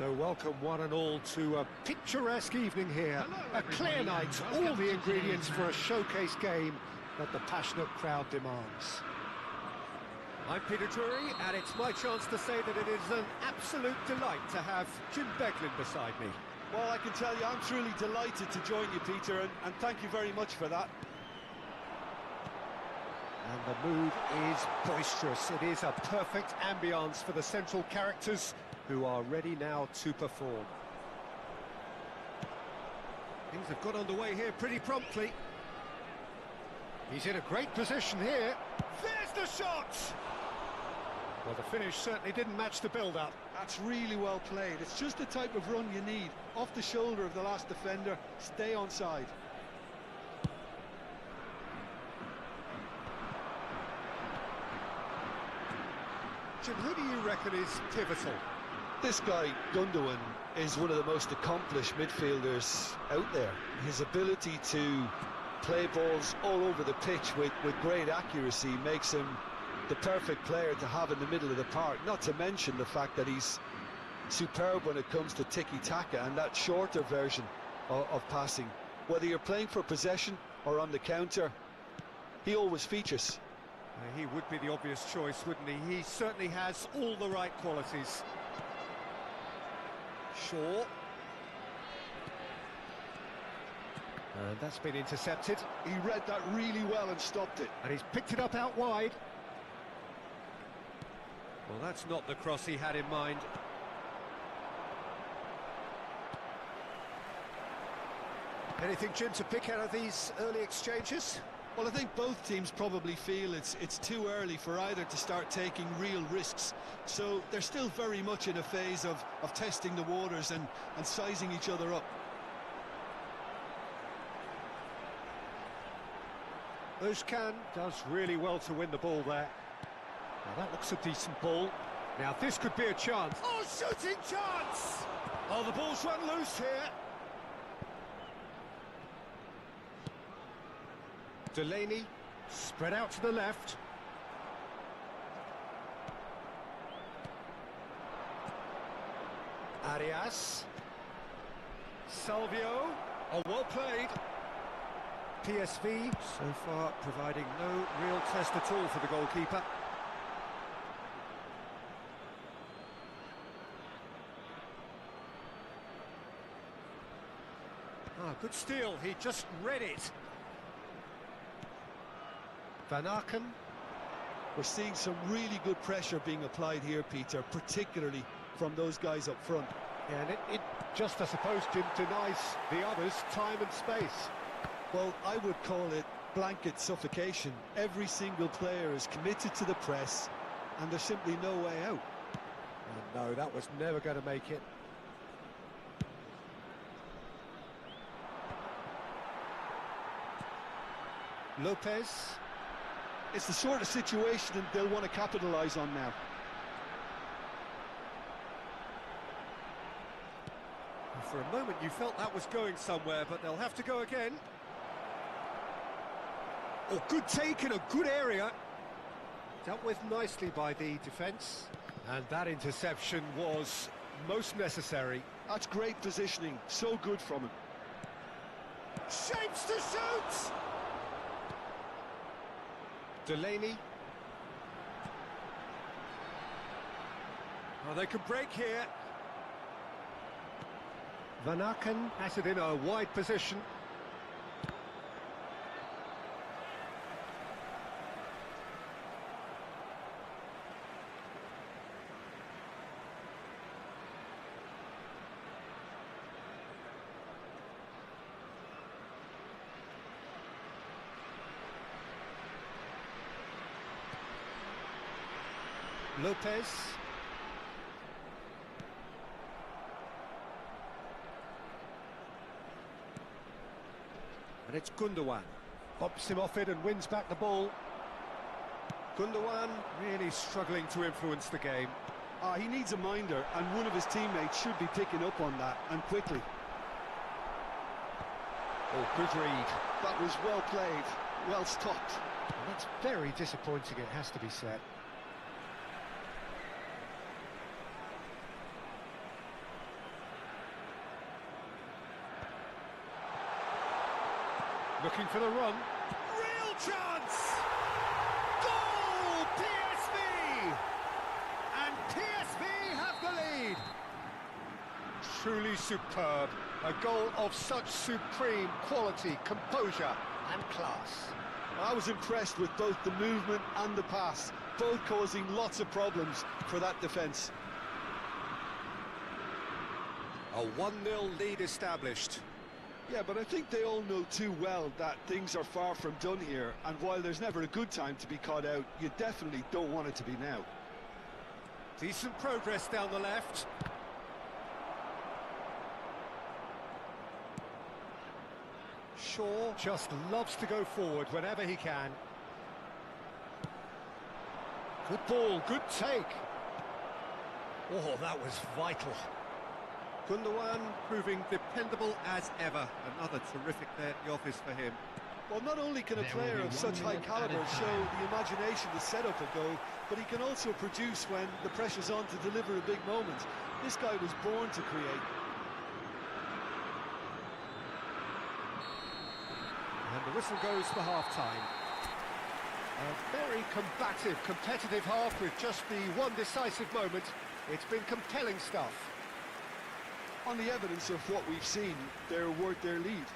So welcome one and all to a picturesque evening here. A clear night, all the ingredients for a showcase game that the passionate crowd demands. I'm Peter Drury, and it's my chance to say that it is an absolute delight to have Jim Beglin beside me. Well, I can tell you I'm truly delighted to join you, Peter, and thank you very much for that. And the mood is boisterous. It is a perfect ambience for the central characters who are ready now to perform. Things have got underway here pretty promptly. He's in a great position here. There's the shot! Well, the finish certainly didn't match the build-up. That's really well played. It's just the type of run you need. Off the shoulder of the last defender, stay onside. Jim, who do you reckon is pivotal? This guy, Gundogan, is one of the most accomplished midfielders out there. His ability to play balls all over the pitch with great accuracy makes him the perfect player to have in the middle of the park, not to mention the fact that he's superb when it comes to tiki-taka and that shorter version of passing. Whether you're playing for possession or on the counter, he always features. He would be the obvious choice, wouldn't he? He certainly has all the right qualities. Shaw. And that's been intercepted. He read that really well and stopped it. And he's picked it up out wide. Well, that's not the cross he had in mind. Anything, Jim, to pick out of these early exchanges? Well, I think both teams probably feel it's too early for either to start taking real risks. So they're still very much in a phase of testing the waters and sizing each other up. Özcan does really well to win the ball there. Now that looks a decent ball. Now this could be a chance. Oh, shooting chance! Oh, the ball's run loose here. Delaney, spread out to the left. Arias. Salvio. Oh, well played. PSV, so far, providing no real test at all for the goalkeeper. Ah, good steal. He just read it. Van Aken. We're seeing some really good pressure being applied here, Peter, particularly from those guys up front. Yeah, and it just, I suppose, Jim, denies the others time and space. Well, I would call it blanket suffocation. Every single player is committed to the press, and there's simply no way out. Oh, no, that was never going to make it. Lopez. It's the sort of situation that they'll want to capitalise on now. For a moment you felt that was going somewhere, but they'll have to go again. Oh, good take in a good area. Dealt with nicely by the defence. And that interception was most necessary. That's great positioning, so good from him. Shapes to shoot! Delaney. Oh, they can break here. Van Aken has it in a wide position. Lopez. And it's Gundogan. Bobs him off it and wins back the ball. Gundogan really struggling to influence the game. He needs a minder, and one of his teammates should be picking up on that, and quickly. Oh, good read. That was well played, well stopped. And that's very disappointing, it has to be said. Looking for the run. Real chance! Goal! PSV! And PSV have the lead. Truly superb. A goal of such supreme quality, composure and class. I was impressed with both the movement and the pass, both causing lots of problems for that defence. A 1-0 lead established. Yeah, but I think they all know too well that things are far from done here, and while there's never a good time to be caught out, you definitely don't want it to be now. Decent progress down the left. Shaw just loves to go forward whenever he can. Good ball, good take. Oh, that was vital. Gundogan proving dependable as ever. Another terrific day at the office for him. Well, not only can a player of such high calibre show the imagination to set up a goal, but he can also produce when the pressure's on to deliver a big moment. This guy was born to create. And the whistle goes for half-time. A very combative, competitive half with just the one decisive moment. It's been compelling stuff. On the evidence of what we've seen, they're worth their lead.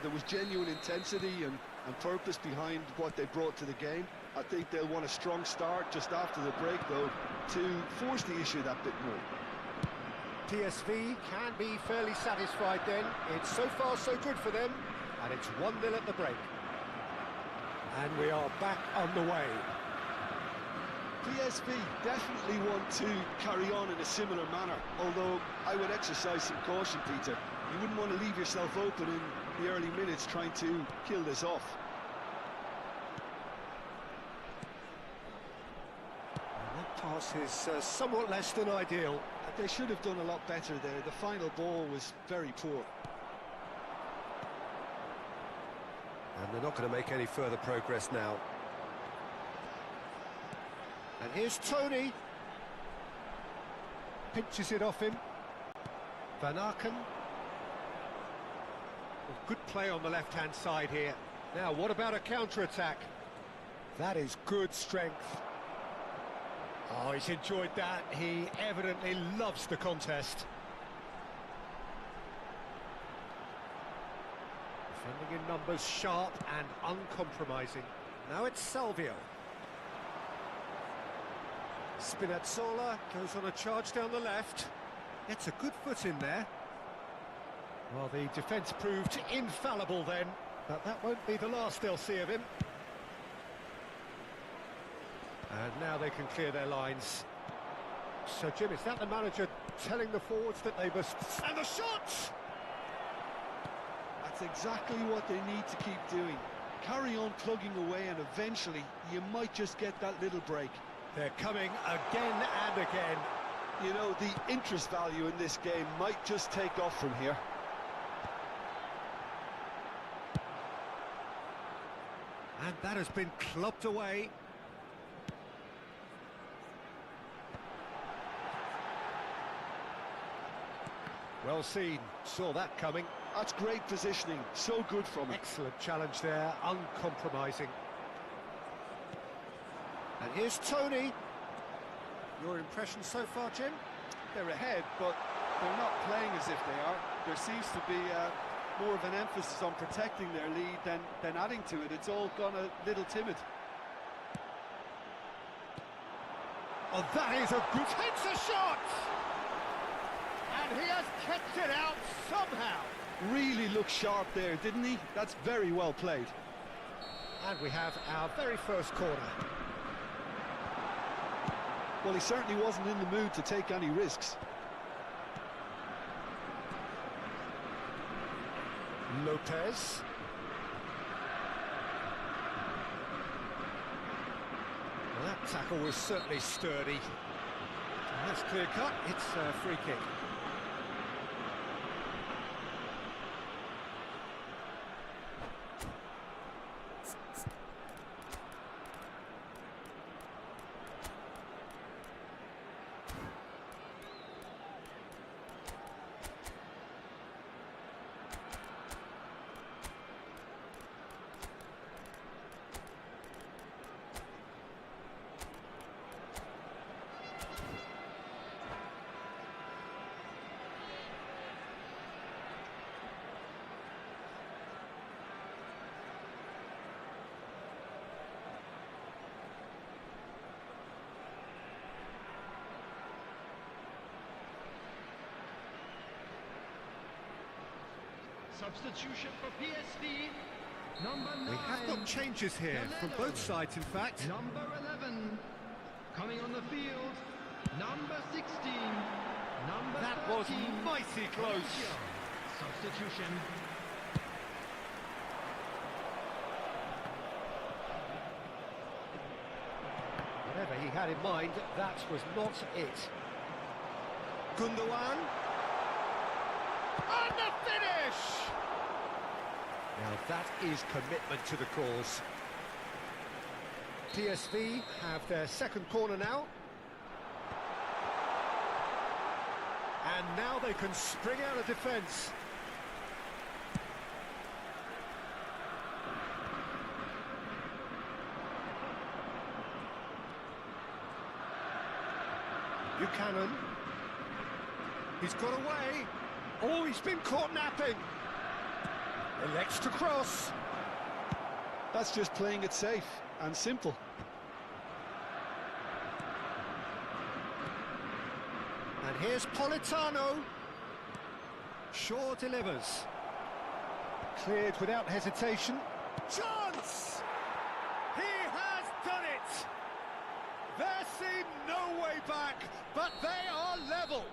There was genuine intensity and purpose behind what they brought to the game. I think they'll want a strong start just after the break, though, to force the issue that bit more. PSV can be fairly satisfied then. It's so far so good for them, and it's 1-0 at the break. And we are back underway. PSV definitely want to carry on in a similar manner, although I would exercise some caution, Peter. You wouldn't want to leave yourself open in the early minutes trying to kill this off. And that pass is somewhat less than ideal. They should have done a lot better there. The final ball was very poor. And they're not going to make any further progress now. And here's Tony. Pinches it off him. Van Aken. Well, good play on the left-hand side here. Now, what about a counter-attack? That is good strength. Oh, he's enjoyed that. He evidently loves the contest. Defending in numbers, sharp and uncompromising. Now it's Salvio. Spinazzola goes on a charge down the left. Gets a good foot in there. Well, the defence proved infallible then, but that won't be the last they'll see of him. And now they can clear their lines. So, Jim, is that the manager telling the forwards that they must... And the shot! That's exactly what they need to keep doing. Carry on plugging away, and eventually you might just get that little break. They're coming again and again. You know, the interest value in this game might just take off from here. And that has been clubbed away. Well seen, saw that coming. That's great positioning, so good from him. Excellent challenge there, uncompromising. And here's Tony. Your impression so far, Jim? They're ahead, but they're not playing as if they are. There seems to be more of an emphasis on protecting their lead than adding to it. It's all gone a little timid. Oh, that is a good... Takes a shot! And he has kept it out somehow. Really looked sharp there, didn't he? That's very well played. And we have our very first corner. Well, he certainly wasn't in the mood to take any risks. Lopez. Well, that tackle was certainly sturdy. And that's clear cut, it's a free kick. Substitution for PSV. Number 9. We have got changes here from both sides, in fact. Number 11. Coming on the field. Number 16. Number That 13. was mighty close. Substitution. Whatever he had in mind, that was not it. Gundogan. And the finish! Now that is commitment to the cause. PSV have their second corner now. And now they can spring out of defence. Buchanan. He's got away. Oh, he's been caught napping. Elects to cross. That's just playing it safe and simple. And here's Politano. Shaw delivers. Cleared without hesitation. Chance! He has done it! There seemed no way back, but they are level.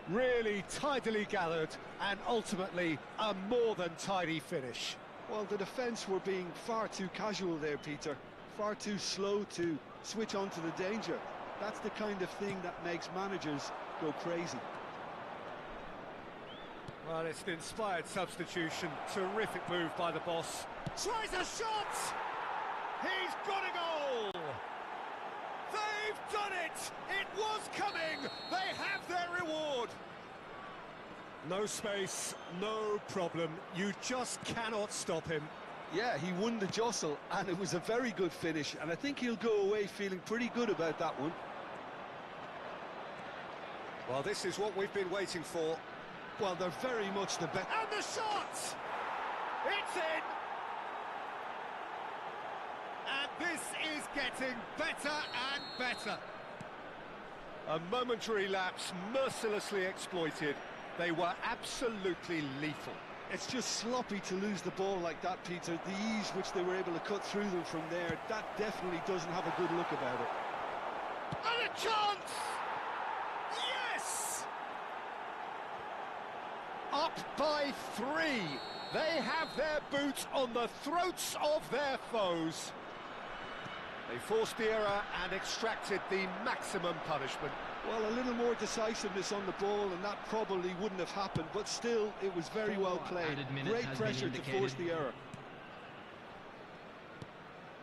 Really tidily gathered, and ultimately a more than tidy finish. Well, the defence were being far too casual there, Peter. Far too slow to switch on to the danger. That's the kind of thing that makes managers go crazy. Well, it's an inspired substitution. Terrific move by the boss. Tries a shot! He's got a goal! They've done it! It was coming! They have their reward! No space, no problem. You just cannot stop him. Yeah, he won the jostle, and it was a very good finish, and I think he'll go away feeling pretty good about that one. Well, this is what we've been waiting for. Well, they're very much the best. And the shot! It's in! And this is getting better and better. A momentary lapse mercilessly exploited. They were absolutely lethal. It's just sloppy to lose the ball like that, Peter. The ease which they were able to cut through them from there, that definitely doesn't have a good look about it. And a chance! Yes! Up by 3. They have their boot on the throats of their foes. They forced the error and extracted the maximum punishment. Well, a little more decisiveness on the ball, and that probably wouldn't have happened, but still, it was very well played. Great pressure to force the error.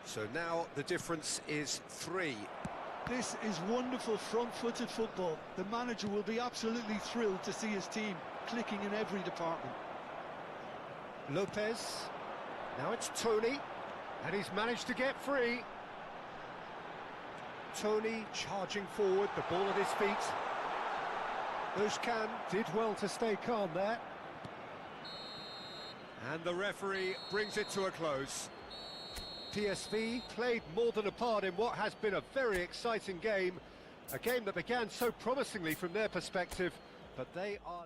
So now the difference is 3. This is wonderful front-footed football. The manager will be absolutely thrilled to see his team clicking in every department. Lopez. Now it's Tony, and he's managed to get free. Tony charging forward, the ball at his feet. Özcan did well to stay calm there. And the referee brings it to a close. PSV played more than a part in what has been a very exciting game. A game that began so promisingly from their perspective, but they are...